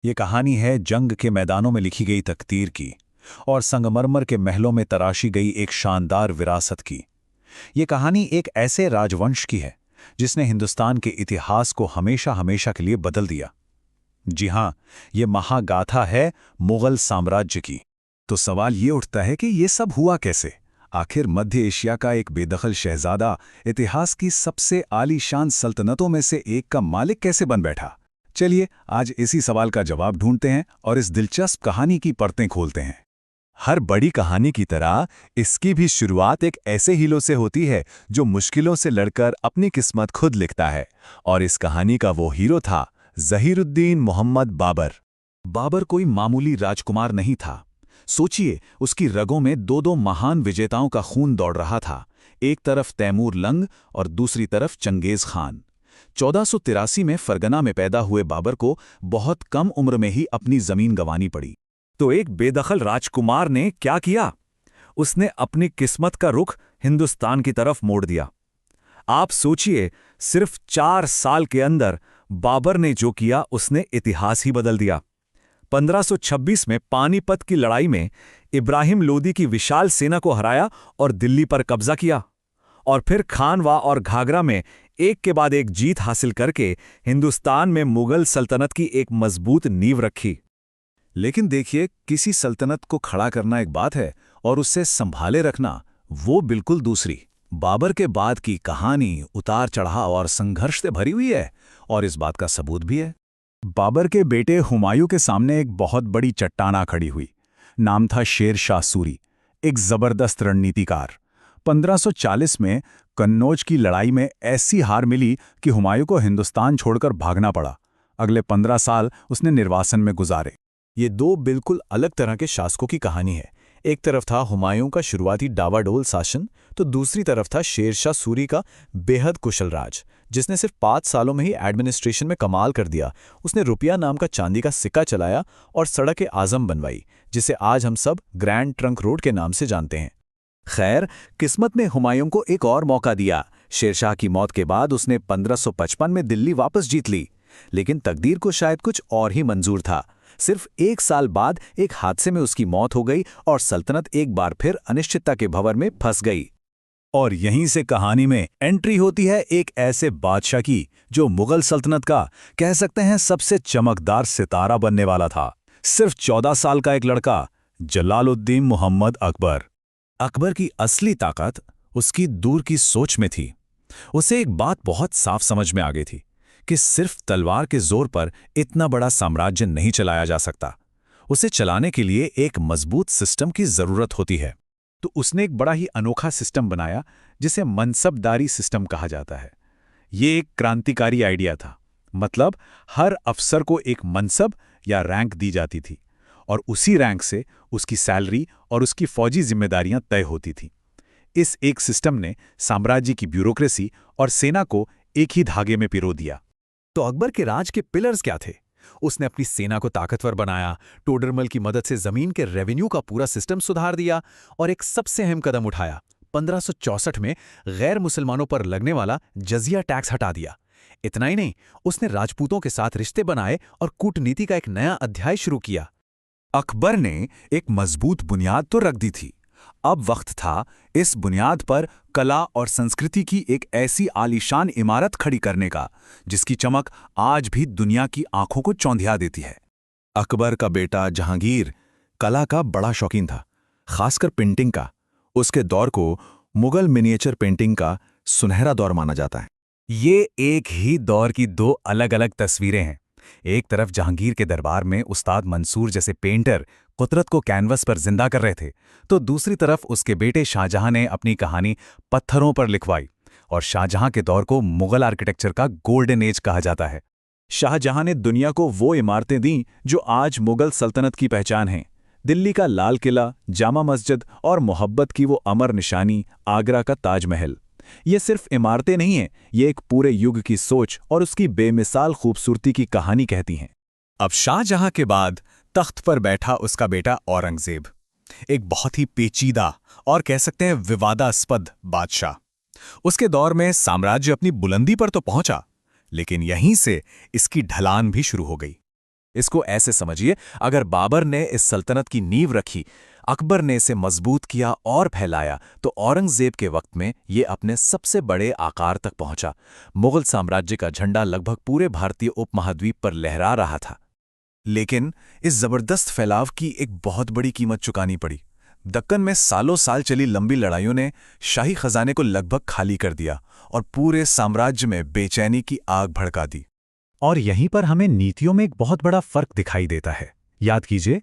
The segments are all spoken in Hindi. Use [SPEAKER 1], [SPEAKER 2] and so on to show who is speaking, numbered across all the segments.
[SPEAKER 1] ये कहानी है जंग के मैदानों में लिखी गई तकदीर की और संगमरमर के महलों में तराशी गई एक शानदार विरासत की। ये कहानी एक ऐसे राजवंश की है जिसने हिंदुस्तान के इतिहास को हमेशा हमेशा के लिए बदल दिया। जी हां, ये महागाथा है मुगल साम्राज्य की। तो सवाल ये उठता है कि ये सब हुआ कैसे? आखिर मध्य एशिया का एक बेदखल शहजादा इतिहास की सबसे आलीशान सल्तनतों में से एक का मालिक कैसे बन बैठा? चलिए आज इसी सवाल का जवाब ढूंढते हैं और इस दिलचस्प कहानी की परतें खोलते हैं। हर बड़ी कहानी की तरह इसकी भी शुरुआत एक ऐसे हीरो से होती है जो मुश्किलों से लड़कर अपनी किस्मत खुद लिखता है। और इस कहानी का वो हीरो था ज़हीरुद्दीन मोहम्मद बाबर। बाबर कोई मामूली राजकुमार नहीं था। सोचिए, उसकी रगों में दो दो महान विजेताओं का खून दौड़ रहा था। एक तरफ तैमूर लंग और दूसरी तरफ चंगेज खान। 1483 में फरगना में पैदा हुए बाबर को बहुत कम उम्र में ही अपनी जमीन गंवानी पड़ी। तो एक बेदखल राजकुमार ने क्या किया? उसने अपनी किस्मत का रुख हिंदुस्तान की तरफ मोड़ दिया। आप सोचिए, सिर्फ 4 साल के अंदर बाबर ने जो किया उसने इतिहास ही बदल दिया। 1526 में पानीपत की लड़ाई में इब्राहिम लोदी की विशाल सेना को हराया और दिल्ली पर कब्जा किया। और फिर खानवा और घाघरा में एक के बाद एक जीत हासिल करके हिंदुस्तान में मुगल सल्तनत की एक मजबूत नींव रखी। लेकिन देखिए, किसी सल्तनत को खड़ा करना एक बात है और उससे संभाले रखना वो बिल्कुल दूसरी। बाबर के बाद की कहानी उतार चढ़ाव और संघर्ष से भरी हुई है और इस बात का सबूत भी है। बाबर के बेटे हुमायूं के सामने एक बहुत बड़ी चट्टान आ खड़ी हुई। नाम था शेर शाह सूरी, एक जबरदस्त रणनीतिकार। 1540 में कन्नौज की लड़ाई में ऐसी हार मिली कि हुमायूं को हिंदुस्तान छोड़कर भागना पड़ा। अगले 15 साल उसने निर्वासन में गुजारे। ये दो बिल्कुल अलग तरह के शासकों की कहानी है। एक तरफ था हुमायूं का शुरुआती डावाडोल शासन, तो दूसरी तरफ था शेरशाह सूरी का बेहद कुशल राज, जिसने सिर्फ 5 सालों में ही एडमिनिस्ट्रेशन में कमाल कर दिया। उसने रुपया नाम का चांदी का सिक्का चलाया और सड़क आजम बनवाई, जिसे आज हम सब ग्रैंड ट्रंक रोड के नाम से जानते हैं। खैर, किस्मत ने हुमायूं को एक और मौका दिया। शेरशाह की मौत के बाद उसने 1555 में दिल्ली वापस जीत ली। लेकिन तकदीर को शायद कुछ और ही मंजूर था। सिर्फ 1 साल बाद एक हादसे में उसकी मौत हो गई और सल्तनत एक बार फिर अनिश्चितता के भंवर में फंस गई। और यहीं से कहानी में एंट्री होती है एक ऐसे बादशाह की जो मुगल सल्तनत का कह सकते हैं सबसे चमकदार सितारा बनने वाला था। सिर्फ 14 साल का एक लड़का, जलालुद्दीन मोहम्मद अकबर। अकबर की असली ताकत उसकी दूर की सोच में थी। उसे एक बात बहुत साफ समझ में आ गई थी कि सिर्फ तलवार के जोर पर इतना बड़ा साम्राज्य नहीं चलाया जा सकता। उसे चलाने के लिए एक मजबूत सिस्टम की जरूरत होती है। तो उसने एक बड़ा ही अनोखा सिस्टम बनाया जिसे मनसबदारी सिस्टम कहा जाता है। ये एक क्रांतिकारी आइडिया था। मतलब हर अफसर को एक मनसब या रैंक दी जाती थी और उसी रैंक से उसकी सैलरी और उसकी फौजी जिम्मेदारियां तय होती थीं। इस एक सिस्टम ने साम्राज्य की ब्यूरोक्रेसी और सेना को एक ही धागे में पिरो दिया। तो अकबर के राज के पिलर्स क्या थे? उसने अपनी सेना को ताकतवर बनाया, टोडरमल की मदद से जमीन के रेवेन्यू का पूरा सिस्टम सुधार दिया और एक सबसे अहम कदम उठाया। 1564 में गैर मुसलमानों पर लगने वाला जजिया टैक्स हटा दिया। इतना ही नहीं, उसने राजपूतों के साथ रिश्ते बनाए और कूटनीति का एक नया अध्याय शुरू किया। अकबर ने एक मजबूत बुनियाद तो रख दी थी। अब वक्त था इस बुनियाद पर कला और संस्कृति की एक ऐसी आलीशान इमारत खड़ी करने का जिसकी चमक आज भी दुनिया की आंखों को चौंधिया देती है। अकबर का बेटा जहांगीर कला का बड़ा शौकीन था, खासकर पेंटिंग का। उसके दौर को मुगल मिनिएचर पेंटिंग का सुनहरा दौर माना जाता है। ये एक ही दौर की दो अलग अलग तस्वीरें हैं। एक तरफ जहांगीर के दरबार में उस्ताद मंसूर जैसे पेंटर कुदरत को कैनवस पर जिंदा कर रहे थे, तो दूसरी तरफ उसके बेटे शाहजहां ने अपनी कहानी पत्थरों पर लिखवाई। और शाहजहां के दौर को मुगल आर्किटेक्चर का गोल्डन एज कहा जाता है। शाहजहां ने दुनिया को वो इमारतें दी जो आज मुगल सल्तनत की पहचान हैं। दिल्ली का लाल किला, जामा मस्जिद और मोहब्बत की वो अमर निशानी, आगरा का ताजमहल। ये सिर्फ इमारतें नहीं हैं, ये एक पूरे युग की सोच और उसकी बेमिसाल खूबसूरती की कहानी कहती हैं। अब शाहजहां के बाद तख्त पर बैठा उसका बेटा औरंगजेब, एक बहुत ही पेचीदा और कह सकते हैं विवादास्पद बादशाह। उसके दौर में साम्राज्य अपनी बुलंदी पर तो पहुंचा, लेकिन यहीं से इसकी ढलान भी शुरू हो गई।
[SPEAKER 2] इसको ऐसे समझिए, अगर बाबर ने इस सल्तनत की नींव रखी, अकबर ने इसे मजबूत किया और फैलाया, तो औरंगजेब के वक्त में ये अपने सबसे बड़े आकार तक पहुंचा। मुगल साम्राज्य का झंडा लगभग पूरे भारतीय उपमहाद्वीप पर लहरा रहा था।
[SPEAKER 1] लेकिन इस जबरदस्त फैलाव की एक बहुत बड़ी कीमत चुकानी पड़ी। दक्कन में सालों साल चली लंबी लड़ाइयों ने शाही खजाने को लगभग खाली कर दिया और पूरे साम्राज्य में बेचैनी की आग भड़का दी।
[SPEAKER 3] और यहीं पर हमें नीतियों में एक बहुत बड़ा फर्क दिखाई देता है। याद कीजिए,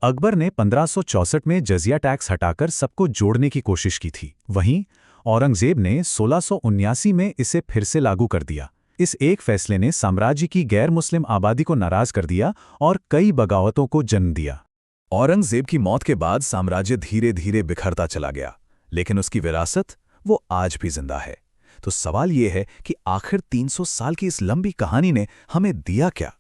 [SPEAKER 3] अकबर ने 1564 में जजिया टैक्स हटाकर सबको जोड़ने की कोशिश की थी। वहीं औरंगजेब ने 1679 में इसे फिर से लागू कर दिया। इस एक फैसले ने साम्राज्य की गैर मुस्लिम आबादी को नाराज कर दिया और कई बगावतों को जन्म दिया।
[SPEAKER 1] औरंगजेब की मौत के बाद साम्राज्य धीरे धीरे बिखरता चला गया, लेकिन उसकी विरासत वो आज भी जिंदा है। तो सवाल ये है कि आखिर 300 साल की इस लंबी कहानी ने हमें दिया क्या?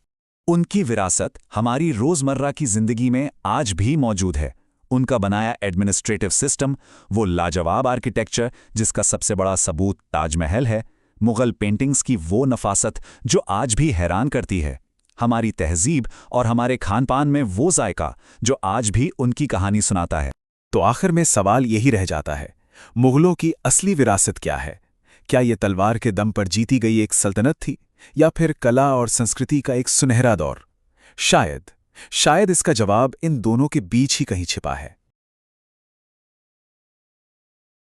[SPEAKER 1] उनकी विरासत हमारी रोजमर्रा की जिंदगी में आज भी मौजूद है। उनका बनाया एडमिनिस्ट्रेटिव सिस्टम, वो लाजवाब आर्किटेक्चर जिसका सबसे बड़ा सबूत ताजमहल है, मुगल पेंटिंग्स की वो नफासत जो आज भी हैरान करती है, हमारी तहजीब और हमारे खानपान में वो जायका जो आज भी उनकी कहानी सुनाता है। तो आखिर में सवाल यही रह जाता है, मुगलों की असली विरासत क्या है? क्या ये तलवार के दम पर जीती गई एक सल्तनत थी, या फिर कला और संस्कृति का एक सुनहरा दौर? शायद इसका जवाब इन दोनों के बीच ही कहीं छिपा है।